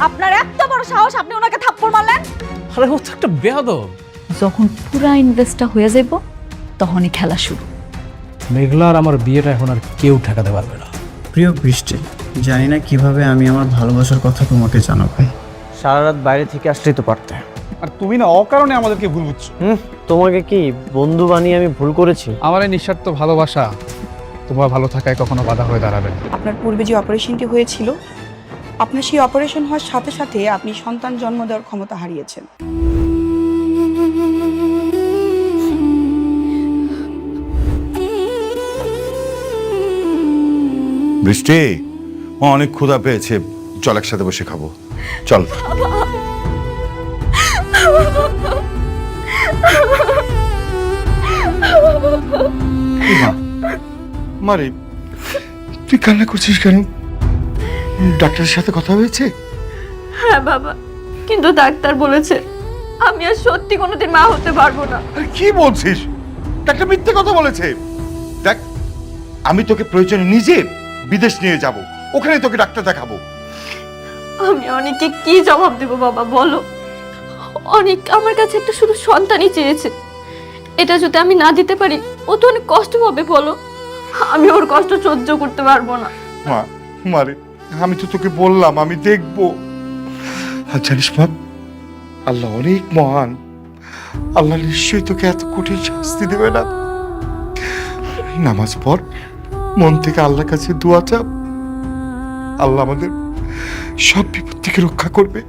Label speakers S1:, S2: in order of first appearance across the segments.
S1: আপনার এত বড় সাহস, আপনি ওনাকে থাপ্পড় মারলেন?
S2: আরে ও তো একটা বেয়াদব।
S1: যখন পুরা ইনভেস্টটা হয়ে যাব তখনই খেলা শুরু।
S2: মেঘলার আমার বিয়েটা এখন আর কেউ ঠেকাতে পারবে না।
S3: প্রিয় বৃষ্টি, জানি না কিভাবে আমি আমার ভালোবাসার কথা তোমাকে জানাবো।
S4: সারা রাত বাইরে থেকে আসলেই তো পারতে।
S5: আর তুমি না অকারণে আমাদেরকে ভুল বুঝছো।
S4: তোমাকে কি বন্ধু বানিয়ে আমি ভুল করেছি?
S5: আমার এই নিঃস্বার্থ ভালোবাসা তোমার ভালো থাকায় কখনো বাধা হয়ে দাঁড়াবে না।
S6: আপনার পূর্বে যে অপারেশনটি হয়েছিল, আপনার সেই অপারেশন হওয়ার সাথে সাথে আপনি সন্তান জন্ম দেওয়ার ক্ষমতা হারিয়েছেন।
S7: বৃষ্টি, ও অনেক ক্ষুধা পেয়েছে, চল একসাথে বসে খাবো, চল। মারে, তুই কান্না করছিস কেন? ডাক্তারের সাথে কথা হয়েছে?
S8: হ্যাঁ বাবা, কিন্তু ডাক্তার বলেছে আমি আর সত্যি কোনোদিন মা হতে পারবো না।
S7: আরে কি বলছিস? ডাক্তার মিথ্যে কথা বলেছে। দেখ, আমি তোকে প্রয়োজনে নিজে বিদেশ নিয়ে যাব, ওখানে তোকে ডাক্তার দেখাবো।
S8: আমি অনেককে কি জবাব দেব বাবা বলো? অনেক আমার কাছে একটা শুধু সন্তানই চেয়েছে, এটা যদি আমি না দিতে পারি ও তো অনেক কষ্ট পাবে বলো। আমি ওর কষ্ট সহ্য করতে পারবো না।
S7: মা, মারে, আমি তো তোকে বললাম আমি দেখবো। আর জানিস মা, আল্লাহ অনেক মহান, আল্লাহ নিশ্চয়ই তোকে এত কঠিন শাস্তি দেবে না। নামাজ পড়, মন থেকে আল্লাহর কাছে দোয়া চাপ, আল্লাহ আমাদের সব বিপদ থেকে রক্ষা করবে।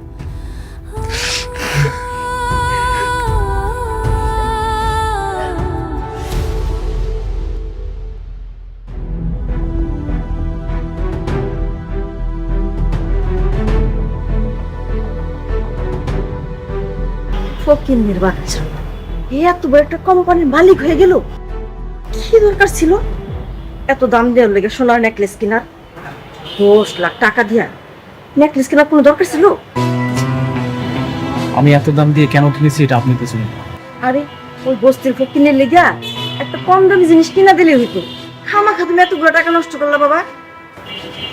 S9: ফকিন্নির বাচ্চা, এত বড় একটা কোম্পানির মালিক হয়ে গেল। কি দরকার ছিল এত দাম দেওয়ার লেগে সোনার নেকলেস কেনার? 10 লাখ টাকা দিয়া নেকলেস কেনার কোনো দরকার ছিল?
S2: আমি এত দাম দিয়ে কেন কিনেছি এটা আপনি তো শুনুন।
S9: আরে ওই বস্তির ফকিন্নির লেগা একটা কম দামি জিনিস কিনা দিলে হইতো। খামাখা তুমি এতগুলো টাকা নষ্ট করলা বাবা।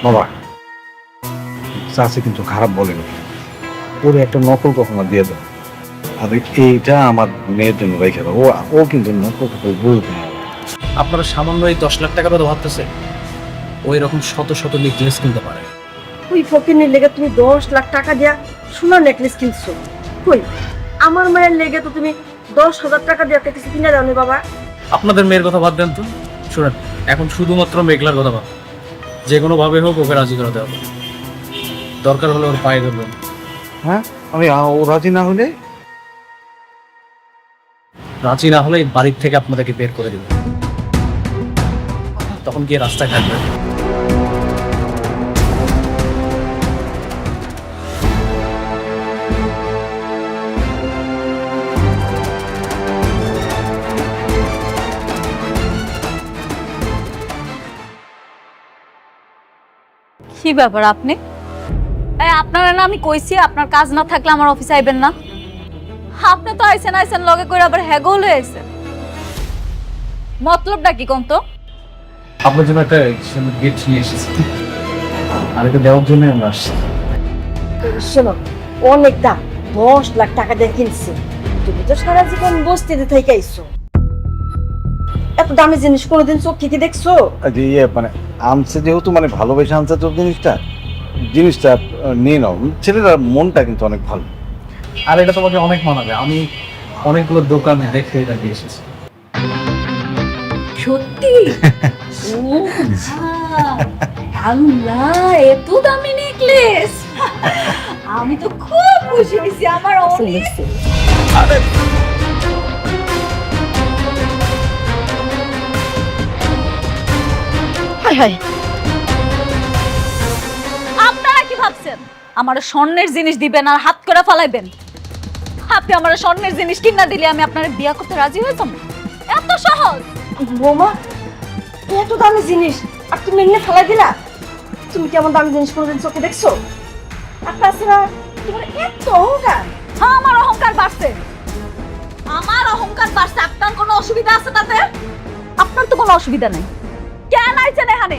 S10: বাবা, চাষি কিন্তু খারাপ বলেনি, ওরে একটা নকল কখনো দিয়ে দেয়। আর এইটা আমার মেয়ের জন্য রেখে দাও, ও কিন্তু নকল কখনো বুঝবে না।
S2: আপনারা সামান্য এই 10 লাখ টাকার কথা ভাবতেছে, ওই রকম শত শত নেকলেস কিনতে পারে।
S9: ওই ফকিন্নির লেগে তুমি 10 লাখ টাকা দিয়া সোনার নেকলেস কিনছো। কই আমার মায়ের লেগে তো তুমি 10,000 টাকা দিয়ে একটা কিছু কিনে দাওনি বাবা।
S2: আপনাদের মেয়ের কথা বাদ দেন তো, শুনেন, এখন শুধুমাত্র মেঘলার কথা ভাব। যে কোনো ভাবে হোক ওকে রাজি করাতে হবে, দরকার হলে ওর পায়ে ধরবেন।
S10: হ্যাঁ, আমি ও রাজি না হলে?
S2: রাজি না হলে এই বাড়ির থেকে আপনাদেরকে বের করে দেবে, তখন গিয়ে রাস্তায় থাকবে।
S1: কি ব্যাপার আপনি? আপনারা না আমি কইছি আপনার কাজ না থাকলে আমার অফিসে আইবেন না। আপনি তো আইছেন লগে করে আবার হ্যাগো লয়ে আইছেন। মতলবটা কি কোন তো?
S2: আপনার জন্য একটা গিফট নিয়ে এসেছি, আর এটা দেওয়ার জন্য আমরা আসছি।
S9: শোনো, অনেক দাম, 10 লাখ টাকা দিয়ে কিনছে। তুমি তো সারা জীবন বস্তিতে থেকে আইছো, এত দামি জিনিস কোনোদিন চোখ থেকে দেখছো?
S10: যে মানে আনছে যেহেতু, মানে ভালোবেসে আনছে তোর জিনিসটা নিয়ে নাও। ছেলেটার মনটা কিন্তু অনেক ভালো।
S2: আর এটা তোমাকে অনেক মানাবে, আমি অনেকগুলো দোকানে দেখে এটা দিয়ে এসেছি।
S1: সত্যি? ও আল্লাহ, এত দামি নেকলেস! আমি তো খুব খুশি হইছি। আমার অনেক
S9: হায় হায়,
S1: আপনারা কি ভাবছেন আমার স্বর্ণের জিনিস দিবেন আর হাত করে ফালাইবেন? আপনি আমার স্বর্ণের জিনিস কিনা দিলে আমি আপনার বিয়ে করতে রাজি হইতাম? এত সহজ?
S9: বৌমা, এত দামি জিনিস আর তুমি এমনি ফেলাই দিলা? তুমি কেমন দামি জিনিস কোনোদিন চোখে দেখছো? আর তাছাড়া তোমার এত অহংকার।
S1: আমার অহংকার বাড়ছে, আমার অহংকার বাড়ছে। আপনার কোনো অসুবিধা আছে তাতে? আপনার তো কোনো অসুবিধা নেই। কেন আইছেন এখানে?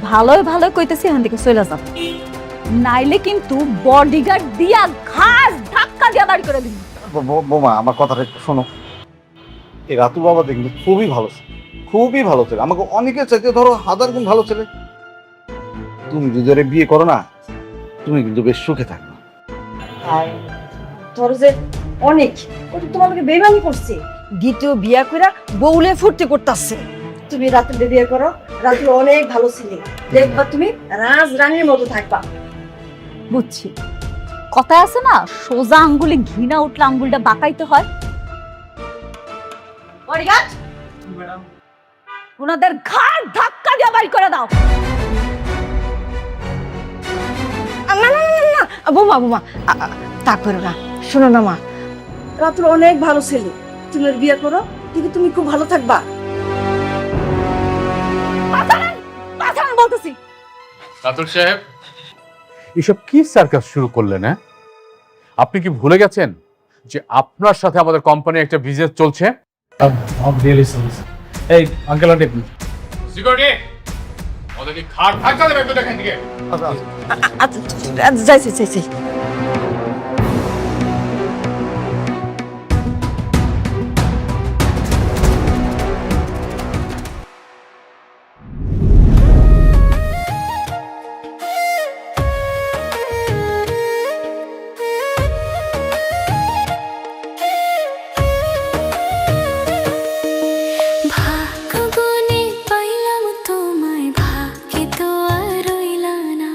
S1: ভালোই ভালোই কইতেছি, এখান থেকে চলে যান। নাইলে কিন্তু বডিগার্ড দিয়া ঘাস ধাক্কা দিয়া বাড়ি করে দিন।
S10: বোমা আমার কথাটা একটু শোনো। এই রাতু বাবা দেখলে খুবই ভালো ছেলে, খুবই ভালো ছেলে, আমাকে অনেকের চাইতে ধরো 1000 গুণ ভালো ছেলে। তুমি যদি ওরে বিয়ে করো না, তুমি কিন্তু বেশ সুখে থাকবে।
S9: আর তোর যে অনেক ও তো তোমাকে বেইমানি করছে, দ্বিতীয় বিয়া কইরা বউলে ফুর্তি করতেছে। তুমি রাতুলে বিয়ে করো, রাতুল অনেক ভালো ছেলে, দেখবা তুমি রাজ রানীর মতো থাকবা।
S1: বুঝছি, কথায় আছে না, সোজা আঙ্গুলে ঘৃণা উঠলে আঙ্গুলটা বাঁকাইতে হয়। বডিগার্ড, ওনাদের ঘাড় ধাক্কা দিয়ে বাড়ি করে দাও।
S9: না না না না না, বোমা বোমা তা করো না, শোনো না মা, রাতুল অনেক ভালো ছেলে, তুমি ওর বিয়ে করো, কিন্তু তুমি খুব ভালো থাকবা।
S1: পাঠান বলতেছি।
S5: রাতুল সাহেব, এসব কি সার্কাস শুরু করলেন? হ্যাঁ, আপনি কি ভুলে গেছেন যে আপনার সাথে আমাদের কোম্পানির একটা বিজনেস চলছে?
S2: এই আঙ্কেল আন্টি,
S5: সিকিউরিটি, ওদেরকে খাট ধাক্কা দেবে তো দেখেন দিকে।
S9: আচ্ছা যাইছি যাইছি।
S8: ভাগ্যগুনে পাইলাম তোমায়, ভাগ্যে তো আর রইলা না।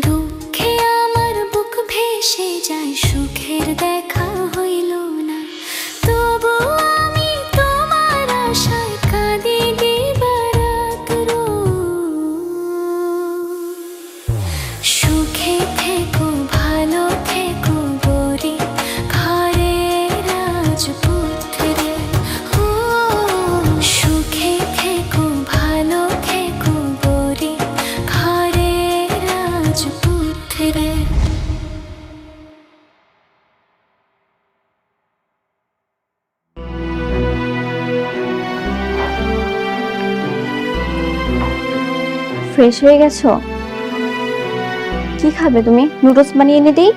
S8: দুঃখে আমার বুক ভেসে যায়, সুখের দেখা হইল না। তবু আমি তোমার আশায় কাঁদি দিবারাত রোজ। সুখে থেকো, ভালো থেকো গরি, ঘরের রাজপুত্রে। ও সুখে থেকো, ভালো থেকো গরি, ঘরের রাজপুত্রে। ফ্রেশ হয়ে গেছো? কি খাবে তুমি? নুডলস বানিয়ে এনে দিই?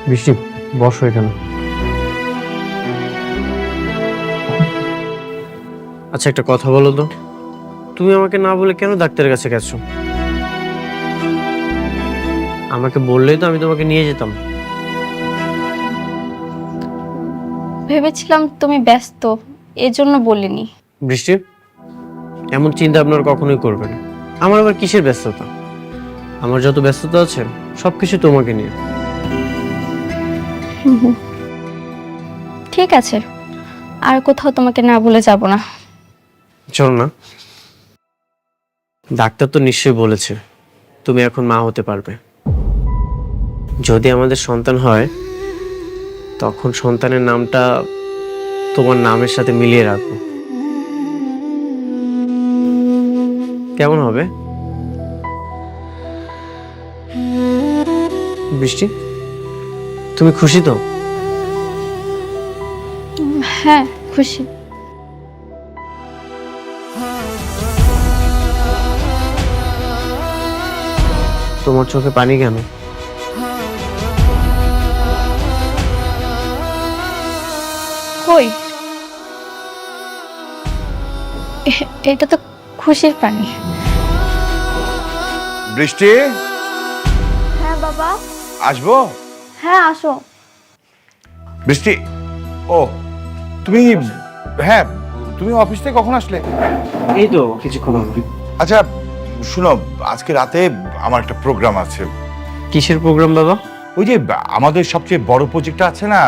S4: বৃষ্টি, বসো এখানে। আচ্ছা, একটা কথা বলো তো, তুমি আমাকে না বলে কেন ডাক্তারের কাছে গেছো? আমাকে বললেই তো আমি তোমাকে নিয়ে যেতাম।
S8: ভেবেছিলাম তুমি ব্যস্ত, এজন্য বলিনি।
S4: বৃষ্টি, এমন চিন্তা আপনার কখনোই করবে না। আমার আবার কিসের ব্যস্ততা? আমার যত ব্যস্ততা আছে সবকিছু তোমাকে নিয়ে।
S8: ঠিক আছে, আর কোথাও তোমাকে না বলে যাব না।
S4: চলো না, ডাক্তার তো নিশ্চয়ই বলেছে তুমি এখন মা হতে পারবে। যদি আমাদের সন্তান হয়, তখন সন্তানের নামটা তোমার নামের সাথে মিলিয়ে রাখবো। কেমন হবে বৃষ্টি? তুমি খুশি তো?
S8: হ্যাঁ, খুশি।
S4: তোমার চোখে পানি কেন?
S8: কই, এটা তো খুশির পানি।
S7: বৃষ্টি,
S8: হ্যাঁ বাবা।
S7: আসবো?
S8: হ্যাঁ আসো।
S7: বৃষ্টি, ও তুমি, হ্যাঁ তুমি অফিস থেকে কখন আসলে?
S4: এই তো কিছুক্ষণ আগে।
S7: আচ্ছা শুনো, আজকে রাতে আমার একটা প্রোগ্রাম আছে।
S4: কিসের প্রোগ্রাম বাবা?
S7: ওই যে আমাদের সবচেয়ে বড় প্রজেক্টটা আছে না,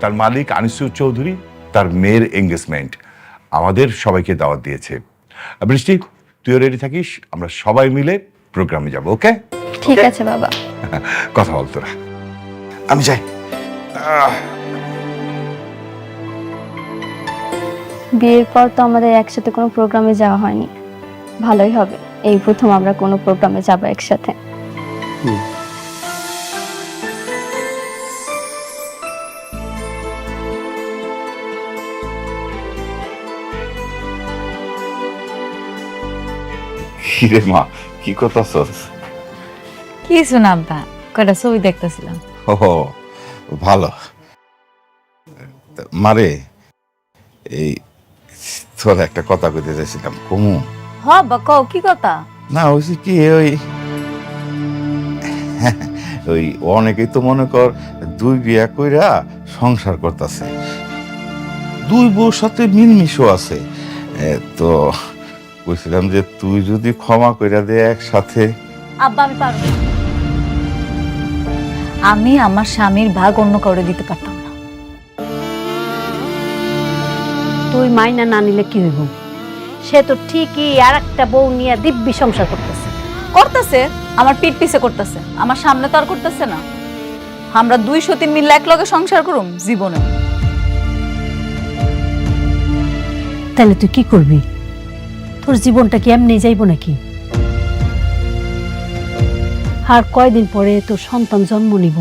S7: তার মালিক আনিসুর চৌধুরী, তার মেয়ের এঙ্গেজমেন্ট, আমাদের সবাইকে দাওয়াত দিয়েছে। বৃষ্টি, তুইও রেডি থাকিস, আমরা সবাই মিলে প্রোগ্রামে যাব। ওকে?
S8: ঠিক আছে বাবা।
S7: কথা বল তোরা, আমি যাই।
S8: বিয়ের পর তো আমাদের একসাথে কোনো প্রোগ্রামে যাওয়া হয়নি, ভালোই হবে এই প্রথম আমরা কোনো প্রোগ্রামে যাব একসাথে।
S7: কিরে মা, কি করতেছস?
S1: কিছু না আব্বা, কয়টা ছবি দেখতেছিলাম।
S7: ও ভালো। মারে, এই তোর একটা কথা কইতে চাইছিলাম, কমু?
S1: হ আব্বা, কও কি কথা?
S7: না হয়েছে কি, ওই অনেকেই তো মনে কর 2 বিয়া কইরা সংসার করতেছে, 2 বউর সাথে মিলমিশও আছে। তো বলছিলাম যে তুই যদি ক্ষমা কইরা দে একসাথে।
S1: আব্বা আমি পারবো না। আমি আমার স্বামীর ভাগ অন্য কাউরে দিতে পারতাম না।
S9: তুই মাইনা না নিলে কি হইব? সে তো ঠিকই আর একটা বউ নিয়ে দিব্যি সংসার করতেছে।
S1: করতেছে, আমার পিঠ পিছে করতেছে, আমার সামনে তো আর করতেছে না। আমরা 2 সতীন মিলে এক লগে সংসার করুম জীবনে।
S9: তাহলে তুই কি করবি? তোর জীবনটা কি এমনি যাইব নাকি? আর কয়দিন পরে তোর সন্তান জন্ম নিব,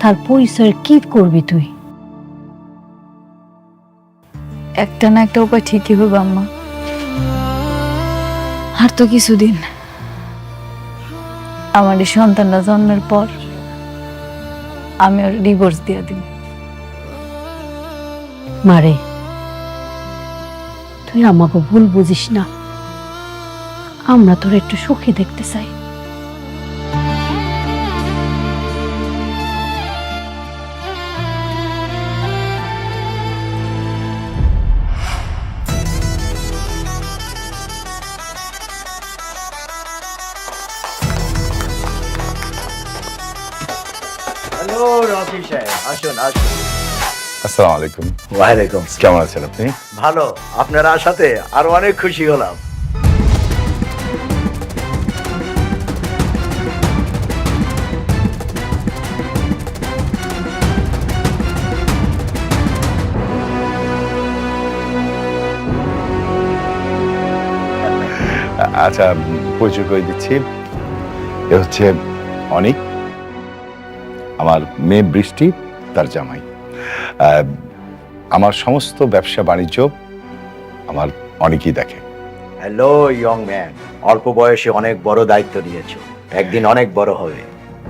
S9: তার পরিচয় কি করবি তুই?
S1: একটা না একটা উপায় ঠিকই হবে আম্মা। আর তো কিছুদিন, আমার এই সন্তানটা জন্মের পর আমি ওর ডিভোর্স দিয়ে দিব।
S9: মারে, তুই আমাকে ভুল বুঝিস না, আমরা তোর একটু সুখী দেখতে চাই।
S10: হ্যালো রকি সাহেব, আসুন আসুন।
S7: আসসালামু আলাইকুম।
S10: ওয়ালাইকুম।
S7: কেমন আছেন আপনি?
S10: ভালো, আপনার আসাতে আরো অনেক খুশি হলাম।
S7: আচ্ছা, পরিচয় করে দিচ্ছি, এ হচ্ছে অনিক, আমার মেয়ে বৃষ্টি, তার জামাই। আমার সমস্ত ব্যবসা বাণিজ্য আমার অনেকই দেখে।
S10: হ্যালো ইয়ং ম্যান, অল্প বয়সে অনেক বড় দায়িত্ব নিয়েছো, একদিন অনেক বড় হবে।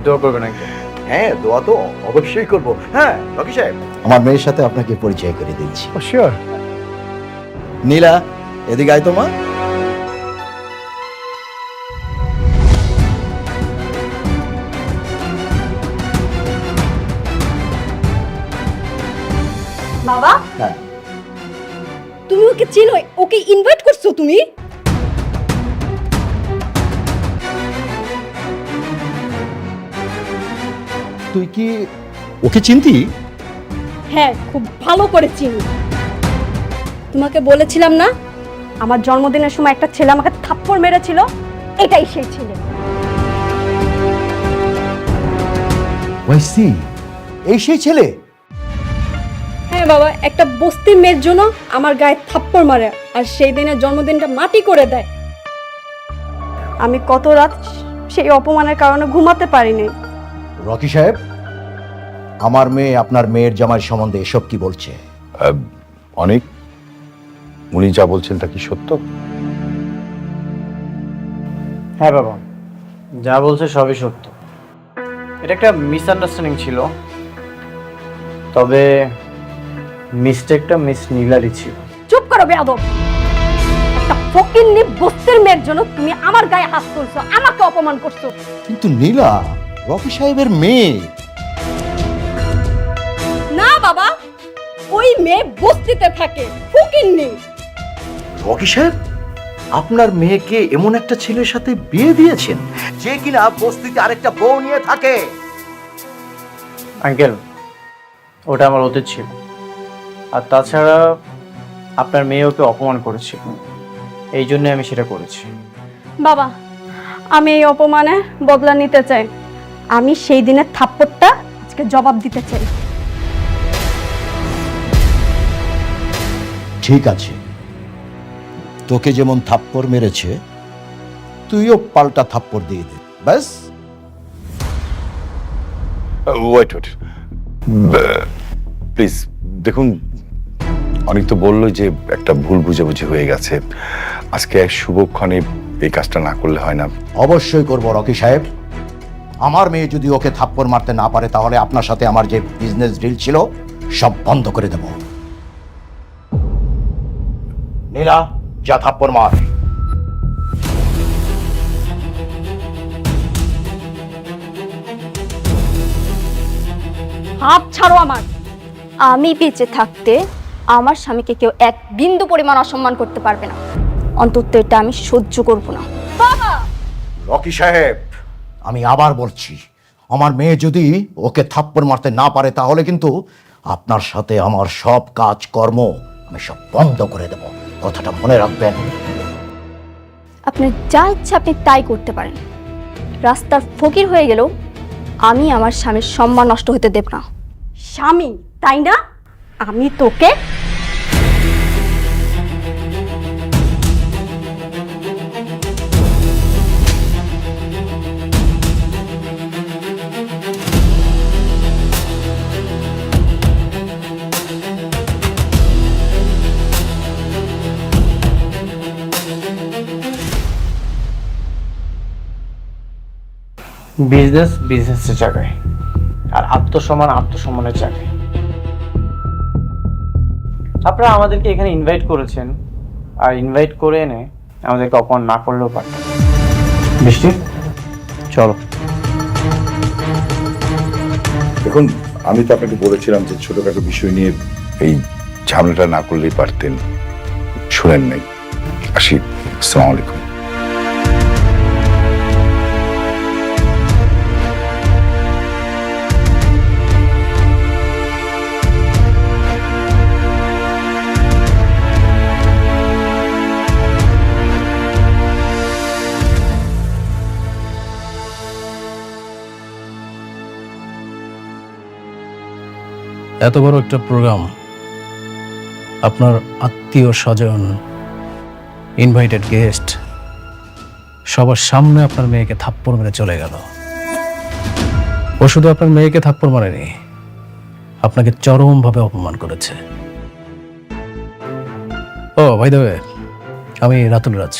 S2: দোয়া করবেন আঙ্কেল।
S10: হ্যাঁ, দোয়া তো অবশ্যই করব। হ্যাঁ রকি সাহেব, আমার মেয়ের সাথে আপনাকে পরিচয় করে দিচ্ছি।
S7: শিওর।
S10: নীলা, এদিকে আয় তো মা।
S9: বাবা,
S10: হ্যাঁ।
S9: তুমি ওকে চিনো? ওকে ইনভাইট করছো তুমি?
S10: তুই কি ওকে চিনতি?
S9: হ্যাঁ, খুব ভালো করে চিনি। তোমাকে বলেছিলাম না, আমার জন্মদিনের সময় একটা ছেলে আমাকে থাপ্পড় মেরেছিল, এটাই সেই ছেলে।
S10: ওয়াইসি, এই সেই ছেলে?
S9: হ্যাঁ বাবা, একটা বস্তির মেয়ের জন্য আমার গায়ে থাপ্পড় মারে আর সেই দিনের জন্মদিনটা মাটি করে দেয়। আমি কত রাত সেই অপমানের কারণে ঘুমাতে পারিনি।
S10: রকি সাহেব, আমার মেয়ে আপনার মেয়ের জামাইয়ের সম্বন্ধে এসব কি বলছে?
S7: অনেক, উনি যা বলছেন তা কি সত্য?
S4: হ্যাঁ বাবা, যা বলছে সবই সত্য। এটা একটা মিসআন্ডারস্ট্যান্ডিং ছিল, তবে মিস্টেকটা মিস নীলারই ছিল।
S9: চুপ করো বেয়াদব! একটা ফকিন্নি বস্তির মেয়ের জন্য তুমি আমার গায়ে হাত তুলছো, আমাকে অপমান করছো।
S10: কিন্তু নীলা রকি সাহেবের মেয়ে।
S9: না বাবা, ওই মেয়ে বস্তিতে থাকে, ফকিন্নি।
S10: রকি সাহেব, আপনার মেয়েকে এমন একটা ছেলের সাথে বিয়ে দিয়েছেন যে কিনা বস্তিতে আরেকটা বউ নিয়ে থাকে।
S4: আঙ্কেল, ওটা আমার অতীত ছিল। আর তাছাড়া আপনার মেয়ে ওকে অপমান করেছিল, এই জন্য আমি সেটা করেছি।
S9: বাবা, আমি এই অপমানে বদলা নিতে চাই। আমি সেই দিনের থাপ্পড়টা আজকে জবাব দিতে চাই।
S10: ঠিক আছে, তোকে যেমন থাপ্পড় মেরেছে তুইও পাল্টা থাপ্পড় দিয়ে দে, ব্যাস।
S7: ওয়েট ওয়েট, প্লিজ দেখুন, অনেক তো বললো যে একটা ভুল বুঝাবুঝি হয়ে গেছে, আজকে এক শুভক্ষণে এই কাজটা না করলে হয় না।
S10: অবশ্যই করব রকি সাহেব,
S11: আমার মেয়ে যদি ওকে থাপ্পড় মারতে না পারে তাহলে আপনার সাথে আমার যে বিজনেস ডিল ছিল সব বন্ধ করে দেব। নীলা, যা থাপ্পড় মার।
S8: হাত ছাড়ো আমার। আমি বেঁচে থাকতে আমার স্বামীকে কেউ এক বিন্দু পরিমাণ অসম্মান করতে পারবে না, অন্তত এটা আমি সহ্য করব না।
S11: রকি সাহেব, আমি আবার বলছি, আমার মেয়ে যদি ওকে থাপ্পড় মারতে না পারে তাহলে কিন্তু আপনার সাথে আমার সব কাজকর্ম আমি সব বন্ধ করে দেব, কথাটা মনে রাখবেন।
S8: আপনি যা ইচ্ছা আপনি তাই করতে পারেন, রাস্তার ফকির হয়ে গেলেও আমি আমার স্বামীর সম্মান নষ্ট হতে দেব না। স্বামী তাই না? আমি তোকে
S4: বিজনেস বিজনেসের জায়গায়, আর আত্মসম্মান আত্মসম্মানের জায়গায়। আপনারা আমাদেরকে এখানে ইনভাইট করেছেন, আর ইনভাইট করে এনে আমাদেরকে অপমান না করলেও পারে। বৃষ্টি, চলো।
S7: দেখুন, আমি তো আপনাকে বলেছিলাম যে ছোটখাটো বিষয় নিয়ে এই ঝামেলাটা না করলেই পারতেন, শুনেন নাই। আসি, আসসালামু আলাইকুম।
S2: এত বড় একটা প্রোগ্রাম, আপনার আত্মীয় স্বজন, ইনভাইটেড গেস্ট সবার সামনে আপনার মেয়েকে থাপ্পড় মেরে চলে গেল। ও শুধু আপনার মেয়েকে থাপ্পড় মারেনি, আপনাকে চরমভাবে অপমান করেছে। ও ভাই দেবে, আমি রাতুল রাজ।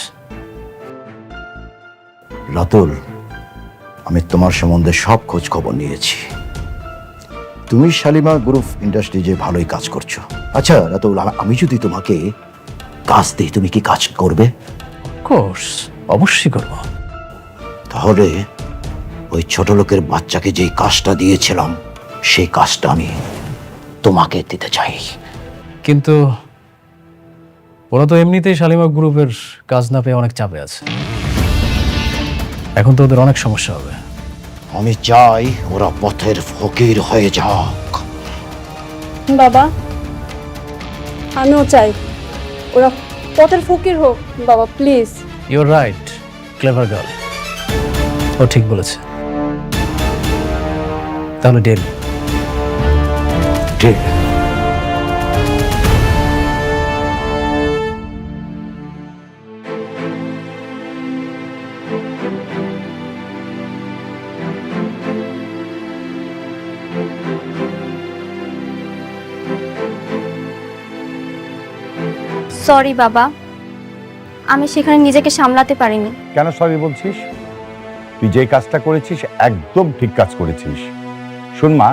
S11: রাতুল, আমি তোমার সম্বন্ধে সব খোঁজ খবর নিয়েছি। তুমি শালিমা গ্রুপ ইন্ডাস্ট্রিজে ভালোই কাজ করছো। আচ্ছা রাতুল, আমি যদি তোমাকে কাজ দিই তুমি কি কাজ করবে?
S2: কোর্স অবশ্যই করব।
S11: তাহলে ওই ছোট লোকের বাচ্চাকে যেই কাজটা দিয়েছিলাম সেই কাজটা আমি তোমাকে দিতে চাই।
S2: কিন্তু ওরা তো এমনিতেই শালিমা গ্রুপের কাজ না পেয়ে অনেক চাপে আছে, এখন তো ওদের অনেক সমস্যা হবে।
S11: আমি চাই ওরা পথের ফকির হয়ে যাক।
S8: বাবা, আমিও চাই ওরা পথের ফকির হোক। বাবা please.
S2: You're right, clever girl, ও ঠিক বলেছে। তাহলে ডেল।
S11: ঠিক।
S8: সরি বাবা, আমি সেখানে নিজেকে সামলাতে পারিনি।
S7: কেন সরি বলছিস? তুই যে কাজটা করেছিস একদম ঠিক কাজ করেছিস। শোন মা,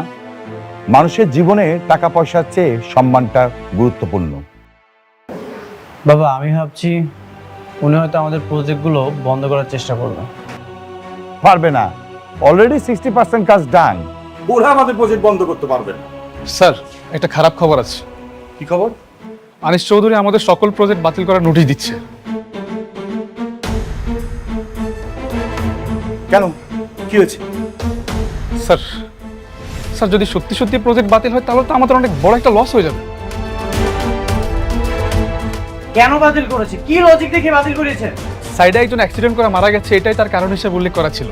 S7: মানুষের জীবনে টাকা পয়সার চেয়ে সম্মানটা গুরুত্বপূর্ণ।
S4: বাবা, আমি ভাবছি উনি হয়তো আমাদের প্রজেক্টগুলো বন্ধ করার চেষ্টা করবে।
S7: পারবে না, অলরেডি 60% কাজ ডান। ওরা আমাদের প্রজেক্ট বন্ধ করতে পারবে না।
S2: স্যার, একটা খারাপ খবর আছে।
S7: কি খবর?
S2: আনিস চৌধুরী আমাদের সকল প্রজেক্ট বাতিল করার নোটিশ দিচ্ছে।
S7: কেন, কি হয়েছে?
S2: স্যার, স্যার যদি সত্যি সত্যি প্রজেক্ট বাতিল হয় তাহলে তো আমাদের অনেক বড় একটা লস হয়ে যাবে।
S4: কেন বাতিল করেছে? কি লজিক দেখে বাতিল করেছে?
S2: সাইডে একজন অ্যাক্সিডেন্ট করে মারা গেছে, এটাই তার কারণ হিসেবে উল্লেখ করা ছিল।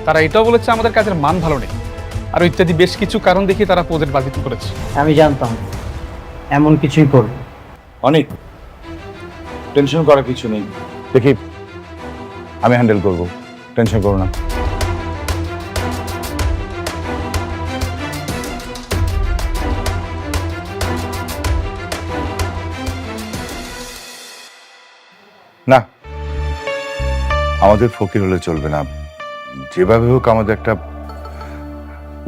S2: তারা এটাও বলেছে আমাদের কাজের মান ভালো নেই, আর ইত্যাদি বেশ কিছু কারণ দেখিয়ে তারা প্রজেক্ট বাতিল করেছে।
S4: আমি জানতাম এমন কিছুই করবে।
S7: অনেক টেনশন করার কিছু নেই, দেখি আমি হ্যান্ডেল করব, টেনশন করো না। না, আমাদের ফকির হলে চলবে না, যেভাবে হোক আমাদের একটা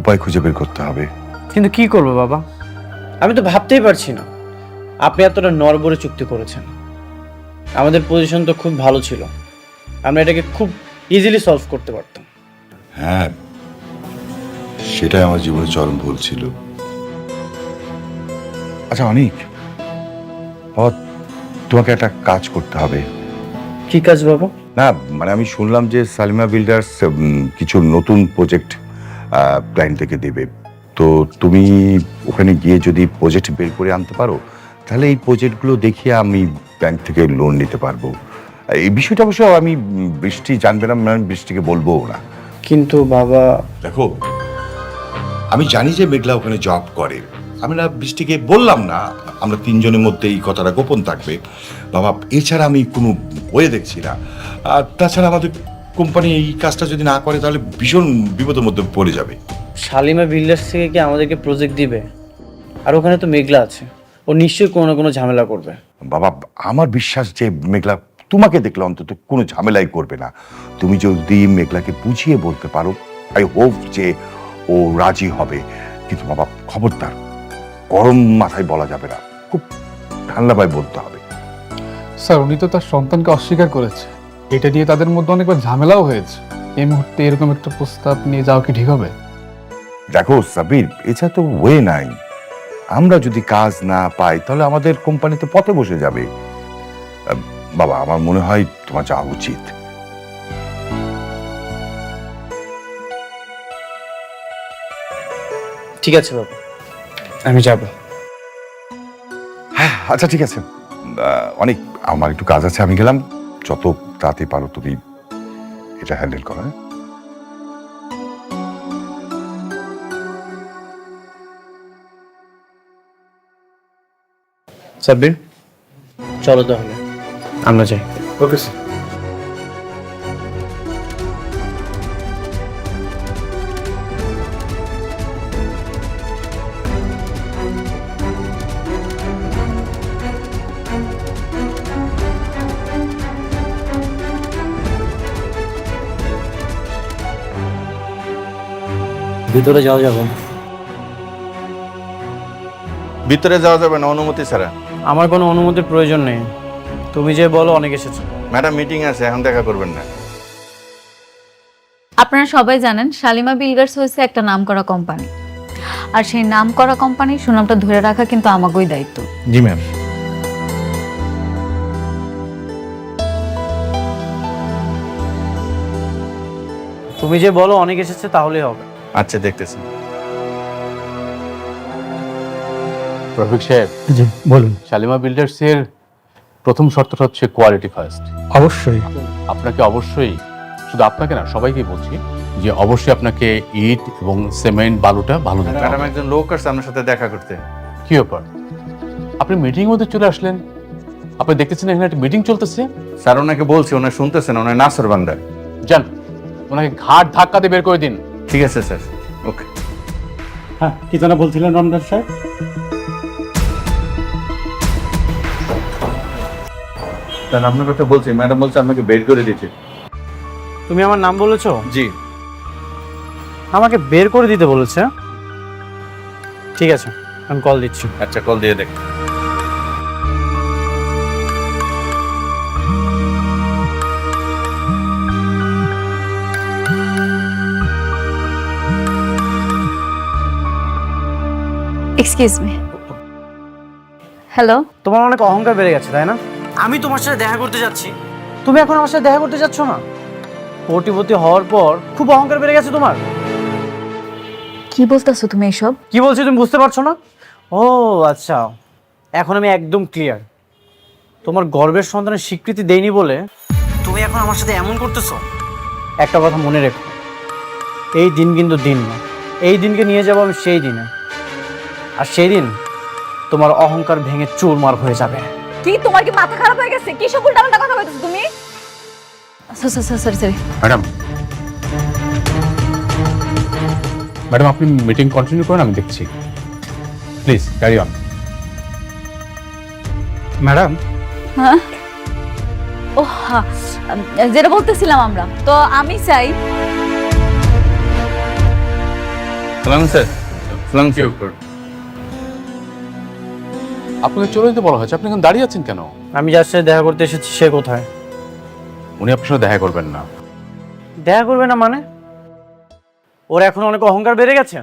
S7: উপায় খুঁজে বের করতে হবে।
S3: কিন্তু কি করব বাবা, আমি তো ভাবতেই পারছি না। আপনি এতটা নড়বড়ে চুক্তি করেছেন, আমাদের পজিশন তো খুব ভালো ছিল, আমরা এটাকে খুব ইজিলি সলভ করতে পারতাম।
S7: হ্যাঁ, সেটাই আমার জীবনে চরম ভুল ছিল। আচ্ছা অনিক, বাবা তোমাকে একটা কাজ করতে হবে।
S3: কি কাজ বাবা?
S7: না মানে আমি শুনলাম যে সালিমা বিল্ডার্স কিছু নতুন প্রজেক্ট ক্লায়েন্ট থেকে দেবে, তো তুমি ওখানে গিয়ে যদি প্রজেক্ট বের করে আনতে পারো তাহলে এই প্রজেক্টগুলো দেখিয়ে আমি ব্যাংক থেকে লোন নিতে পারবো। এই বিষয়টা অবশ্য আমি বৃষ্টি জানবে না, আমি বৃষ্টিকে বলবো না।
S3: কিন্তু বাবা,
S7: দেখো আমি জানি যে মেঘলা ওখানে জব করে, আমি না বৃষ্টিকে বললাম না, আমরা তিনজনের মধ্যে এই কথাটা গোপন থাকবে বাবা, এছাড়া আমি কোনো ওয়ে দেখছি না। আর তাছাড়া আমাদের কোম্পানি এই কাজটা যদি না করে তাহলে ভীষণ বিপদের মধ্যে পড়ে যাবে।
S3: শালিমা বিল্ডার্স থেকে কি আমাদেরকে প্রজেক্ট দিবে? আর ওখানে তো মেঘলা আছে, ও নিশ্চয়ই কোনো না কোনো ঝামেলা করবে।
S7: বাবা আমার বিশ্বাস যে মেঘলা তোমাকে দেখলে অন্তত কোনো ঝামেলাই করবে না। তুমি যদি মেঘলাকে বুঝিয়ে বলতে পারো, আই হোপ যে ও রাজি হবে। কিন্তু বাবা খবরদার গরম মাথায় বলা যাবে না, খুব ঠান্ডাভাবে বলতে হবে।
S2: স্যার উনি তো তার সন্তানকে অস্বীকার করেছে, এটা নিয়ে তাদের মধ্যে অনেকবার ঝামেলাও হয়েছে। এই মুহূর্তে এরকম একটা প্রস্তাব নিয়ে যাওয়া কি ঠিক হবে?
S7: দেখো সাবির, এছাড়া তো ওয়ে নাই। আমরা যদি কাজ না পাই তাহলে আমাদের কোম্পানি তো পথে বসে যাবে। বাবা আমার মনে হয় তোমার যাওয়া উচিত।
S3: ঠিক আছে বাবা, আমি যাব।
S7: হ্যাঁ আচ্ছা ঠিক আছে, অনেক আমার একটু কাজ আছে, আমি গেলাম। যত তাড়াতাড়ি পারো তুমি এটা হ্যান্ডেল করো। হ্যাঁ
S3: সাব্বির, চলো তাহলে আমরা যাই।
S10: Okay sir.
S3: ভিতরে যাওয়া যাবে?
S10: ভিতরে যাওয়া যাবে না অনুমতি ছাড়া।
S3: আমার কোনো অনুমতির প্রয়োজন নেই, তুমি যে বলো অনেক এসেছো।
S10: ম্যাডাম মিটিং আছে, এখন দেখা করবেন না।
S1: আপনারা সবাই জানেন শালিমা বিল্ডার্স হয়েছে একটা নামকরা কোম্পানি, আর সেই নামকরা কোম্পানির সুনামটা ধরে রাখা কিন্তু আমাগোই দায়িত্ব।
S10: জি ম্যাম।
S3: তুমি যে বলো অনেক এসেছে তাহলেই হবে।
S10: আচ্ছা দেখতেছি।
S5: রফিক সাহেব,
S2: জি বলুন।
S5: শালিমা বিল্ডার্সের প্রথম শর্তটা হচ্ছে কোয়ালিটি ফার্স্ট।
S2: অবশ্যই।
S5: আপনাকে অবশ্যই, শুধু আপনাকে না সবাইকে বলছি যে অবশ্যই আপনাকে ইট এবং সিমেন্ট বালুটা ভালো দিতে হবে।
S10: ম্যাডাম একজন লোক আসছে আপনার সাথে দেখা করতে।
S5: কি ব্যাপার, আপনি মিটিং মধ্যে চলে আসলেন? আপনি দেখতেছেন এখানে একটা মিটিং চলতেছে।
S10: স্যার ওনাকে বলছি, ওনার শুনতেছেন, ওনার নাসর বান্দা।
S5: যান ওনাকে ঘাট ধাক্কা দিয়ে বের করে দিন।
S10: ঠিক আছে স্যার, ওকে।
S2: হ্যাঁ, কি যেন বলছিলেন রমজান সাহেব?
S10: স্যার আপনার কথা বলছি, ম্যাডাম বলছে আপনাকে বের করে দিতে।
S3: তুমি আমার নাম বলেছো?
S10: জি।
S3: আমাকে বের করে দিতে বলেছে? ঠিক আছে, আমি কল দিচ্ছি।
S10: আচ্ছা কল দিয়ে দেখ।
S1: Excuse me. হ্যালো।
S3: তোমার অনেক অহংকার বেড়ে গেছে তাই না? আমি তোমার সাথে দেখা করতে যাচ্ছি, তুমি এখন আমার সাথে দেখা করতে যাচ্ছ না? কোটিপতি হওয়ার পর খুব অহংকার বেড়ে গেছে তোমার।
S1: কি বলতেছো তুমি এসব?
S3: কি বলছি তুমি বুঝতে পারছো না? ও আচ্ছা, এখন আমি একদম ক্লিয়ার। তোমার গর্বের সন্তানের স্বীকৃতি দেইনি বলে তুমি এখন আমার সাথে এমন করতেছো। একটা কথা মনে রেখো, এই দিন কিন্তু দিন না, এই দিনকে নিয়ে যাবো আমি সেই দিনে, আর সেই দিন তোমার অহংকার ভেঙে চুরমার হয়ে যাবে।
S1: কি তোমার কি মাথা খারাপ হয়ে গেছে? কি সব উল্টাপাল্টা কথা বলতেছো তুমি? সরি।
S5: ম্যাডাম, ম্যাডাম আপনি মিটিং কন্টিনিউ করুন, আমি দেখছি। Please carry on.
S2: ম্যাডাম।
S1: হ্যাঁ, ও হ্যাঁ, যেটা বলতেছিলাম আমরা তো, আমি চাই
S5: সালাম স্যার। সালাম স্যার। আপনাকে চলে যেতে বলা হয়েছে, আপনি এখন দাঁড়িয়ে আছেন কেন?
S3: আমি যার সাথে দেখা করতে এসেছি সে কোথায়?
S5: উনি আপনার সাথে দেখা করবেন না।
S3: দেখা করবে না মানে? ওর এখন অনেক অহংকার বেড়ে গেছে।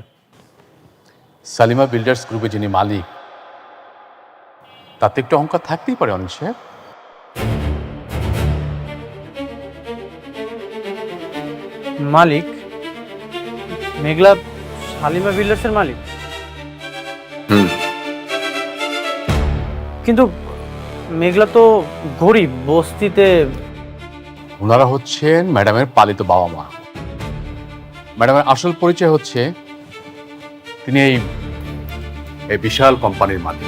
S5: সালিমা বিল্ডার্স গ্রুপে যিনি মালিক, তাতে একটু অহংকার থাকতেই পারে অনিক সাহেব।
S3: মালিক? মেঘলা শালিমা বিল্ডার্সের মালিক? কিন্তু মেঘলা তো গরিব, বস্তিতে।
S5: ওনারা হচ্ছেন ম্যাডামের পালিত বাবা মা। ম্যাডামের আসল পরিচয় হচ্ছে তিনি এই বিশাল কোম্পানির মালিক।